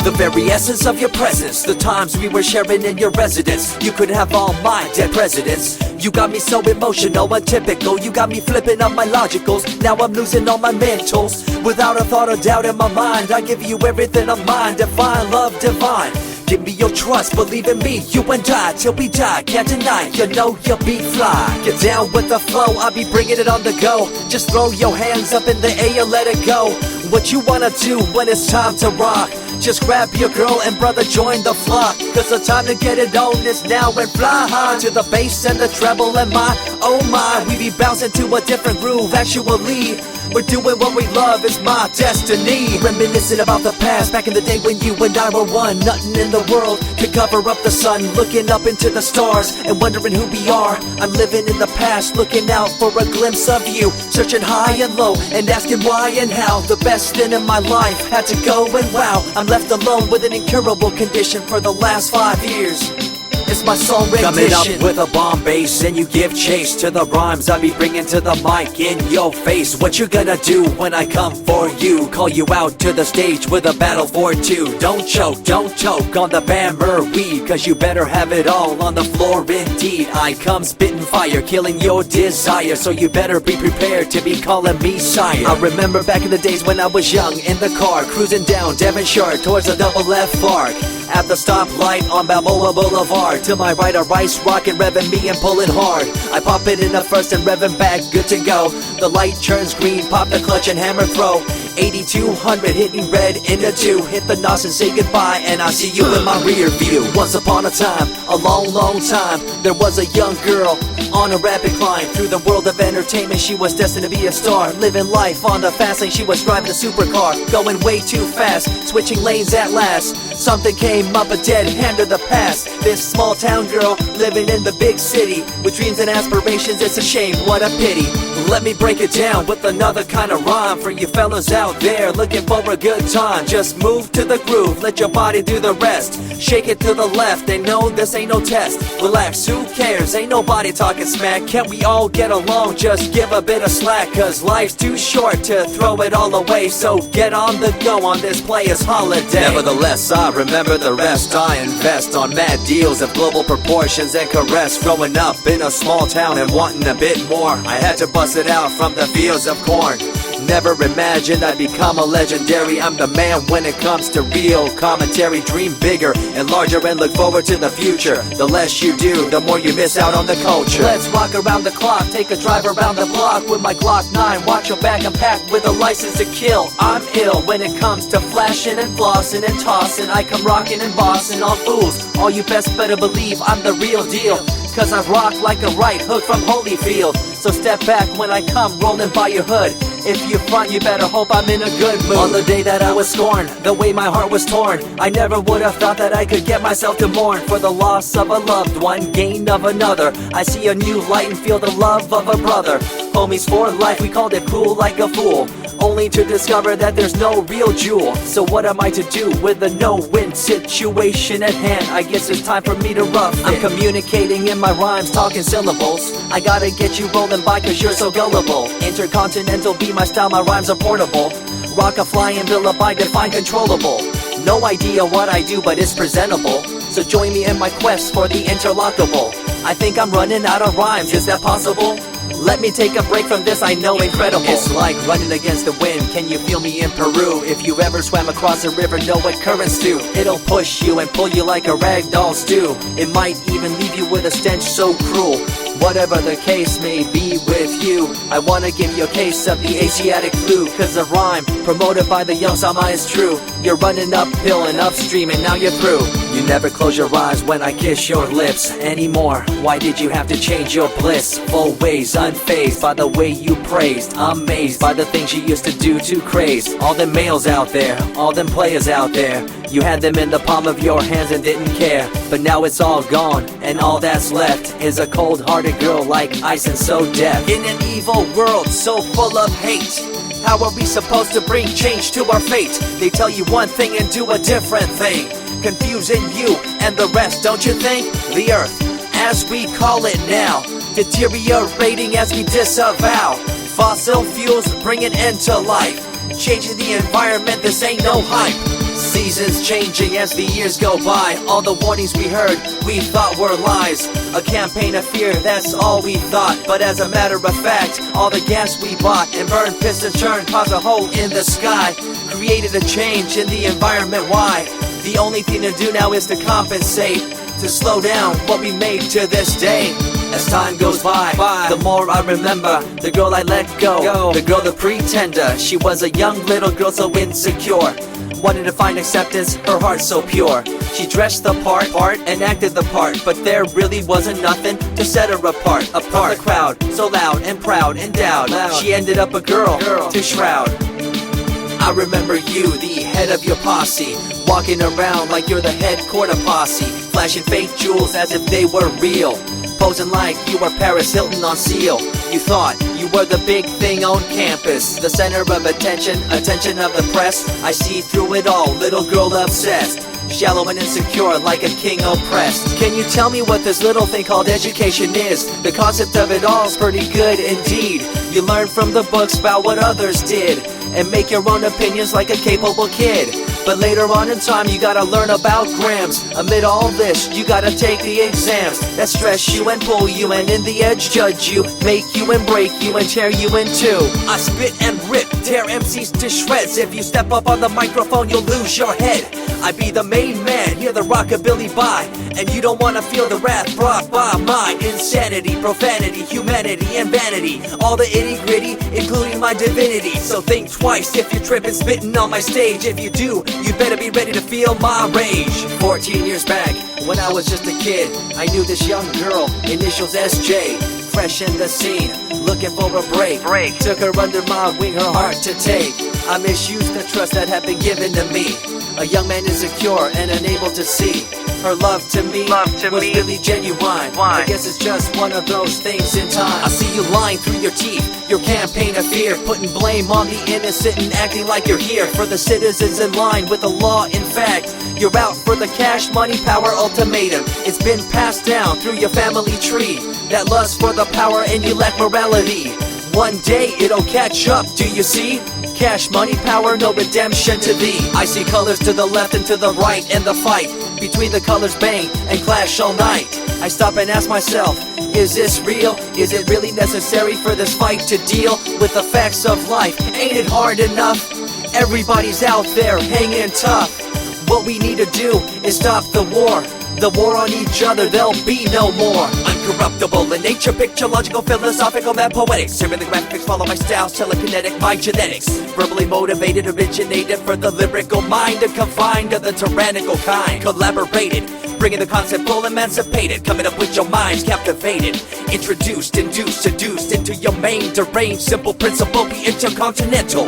The very essence of your presence, the times we were sharing in your residence. You could have all my dead presidents. You got me so emotional, untypical. You got me flipping up my logicals. Now I'm losing all my mentals. Without a thought or doubt in my mind, I give you everything of mine. Divine love, divine. Give me your trust, believe in me, you and I, till we die, can't deny, you know you'll be fly. Get down with the flow, I'll be bringing it on the go. Just throw your hands up in the air, let it go. What you wanna do when it's time to rock? Just grab your girl and brother, join the flock. Cause the time to get it on is now and fly high. To the bass and the treble and my, oh my. We be bouncing to a different groove, actually. We're doing what we love, it's my destiny. Reminiscing about the past, back in the day when you and I were one. Nothing in the world could cover up the sun. Looking up into the stars and wondering who we are. I'm living in the past, looking out for a glimpse of you. Searching high and low and asking why and how. The best thing in my life had to go and wow. I'm left alone with an incurable condition for the last 5 years. It's my song rendition. Coming up with a bomb bass and you give chase to the rhymes I be bringing to the mic in your face. What you gonna do when I come for you? Call you out to the stage with a battle for two. Don't choke on the bammer weed, cause you better have it all on the floor indeed. I come spitting fire, killing your desire, so you better be prepared to be calling me sire. I remember back in the days when I was young, in the car, cruising down Devonshire towards the double F arc. At the stoplight on Balboa Boulevard, to my right a rice rocket revving me and pulling hard. I pop it in the first and revving back, good to go. The light turns green, pop the clutch and hammer throw. 8200 hitting red in the 2. Hit the NOS and say goodbye, and I see you in my rear view. Once upon a time, a long time, there was a young girl on a rapid climb through the world of entertainment. She was destined to be a star, living life on the fast lane. She was driving a supercar, going way too fast, switching lanes at last. Something came up, a dead hand of the past. This small town girl living in the big city with dreams and aspirations. It's a shame, what a pity. Let me break it down with another kind of rhyme for you fellas out there looking for a good time. Just move to the groove, let your body do the rest. Shake it to the left, they know this ain't no test. Relax, who cares, ain't nobody talking smack. Can't we all get along, just give a bit of slack. Cause life's too short to throw it all away, so get on the go on this player's holiday. Nevertheless, I remember the rest. I invest on mad deals of global proportions and caress. Growing up in a small town and wanting a bit more, I had to bust it out from the fields of corn. Never imagined I'd become a legendary. I'm the man when it comes to real commentary. Dream bigger and larger and look forward to the future. The less you do, the more you miss out on the culture. Let's rock around the clock, take a drive around the block with my Glock 9. Watch your back, I'm packed with a license to kill. I'm ill when it comes to flashing and flossing and tossing. I come rocking and bossing on fools. All you best better believe I'm the real deal, cause I rock like a right hook from Holyfield. So step back when I come rolling by your hood. If you front, you better hope I'm in a good mood. On the day that I was scorned, the way my heart was torn, I never would have thought that I could get myself to mourn for the loss of a loved one, gain of another. I see a new light and feel the love of a brother. Homies for life, we called it cool like a fool, only to discover that there's no real jewel. So what am I to do with a no-win situation at hand? I guess it's time for me to rough it. I'm communicating in my rhymes, talking syllables. I gotta get you rolling by cause you're so gullible. Intercontinental be my style, my rhymes are portable. Rock a flying villa by define controllable. No idea what I do, but it's presentable. So join me in my quest for the interlockable. I think I'm running out of rhymes, is that possible? Let me take a break from this, I know incredible. It's like running against the wind, can you feel me in Peru? If you ever swam across a river, know what currents do. It'll push you and pull you like a ragdoll stew. It might even leave you with a stench so cruel. Whatever the case may be with you, I wanna give you a case of the Asiatic flu. Cause the rhyme promoted by the young Sama is true. You're running uphill and upstream and now you're through. You never close your eyes when I kiss your lips anymore. Why did you have to change your bliss? Full ways, unfazed by the way you praised. Amazed by the things you used to do to craze. All them males out there, all them players out there, you had them in the palm of your hands and didn't care. But now it's all gone, and all that's left is a cold-hearted girl like ice and so deaf. In an evil world so full of hate, how are we supposed to bring change to our fate? They tell you one thing and do a different thing, confusing you and the rest, don't you think? The earth, as we call it now, deteriorating as we disavow. Fossil fuels bring an end to life, changing the environment, this ain't no hype. Seasons changing as the years go by. All the warnings we heard, we thought were lies. A campaign of fear, that's all we thought. But as a matter of fact, all the gas we bought and burned, pissed and churned caused a hole in the sky. Created a change in the environment, why? The only thing to do now is to compensate, to slow down what we made to this day. As time goes by, the more I remember the girl I let go, the girl, the pretender. She was a young little girl so insecure, wanted to find acceptance, her heart so pure. She dressed the part and acted the part, but there really wasn't nothing to set her apart from the crowd, so loud and proud, endowed. She ended up a girl to shroud. I remember you, the head of your posse, walking around like you're the head quarter posse, flashing fake jewels as if they were real, posing like you were Paris Hilton on seal. You thought you were the big thing on campus, the center of attention of the press. I see through it all, little girl obsessed, shallow and insecure like a king oppressed. Can you tell me what this little thing called education is? The concept of it all's pretty good indeed. You learn from the books about what others did and make your own opinions like a capable kid. But later on in time you gotta learn about grams. Amid all this you gotta take the exams that stress you and pull you, and in the edge judge you, make you and break you and tear you in two. I spit and rip, tear MCs to shreds. If you step up on the microphone you'll lose your head. I be the main man, hear the rockabilly by, and you don't wanna feel the wrath brought by my insanity, profanity, humanity, and vanity. All the itty gritty, including my divinity. So think twice if you're tripping, spitting on my stage. If you do, you better be ready to feel my rage. 14 years back, when I was just a kid, I knew this young girl, initials SJ, fresh in the scene, looking for a break. Took her under my wing, her heart to take. I misused the trust that had been given to me. A young man insecure and unable to see her love to me was really genuine. I guess it's just one of those things in time. I see you lying through your teeth, your campaign of fear, putting blame on the innocent and acting like you're here for the citizens in line with the law. In fact, you're out for the cash, money, power ultimatum. It's been passed down through your family tree, that lust for the power and you lack morality. One day it'll catch up, do you see? Cash, money, power, no redemption to thee. I see colors to the left and to the right, and the fight between the colors bang and clash all night. I stop and ask myself, is this real? Is it really necessary for this fight to deal with the facts of life? Ain't it hard enough? Everybody's out there hanging tough. What we need to do is stop the war on each other, there'll be no more. Uncorruptible in nature, picture, logical, philosophical, mad poetic. Serving the graphics, follow my style, telekinetic, my genetics. Verbally motivated, originated for the lyrical mind, and confined to the tyrannical kind. Collaborated, bringing the concept full emancipated, coming up with your minds captivated. Introduced, induced, seduced into your main deranged, simple principle, be intercontinental.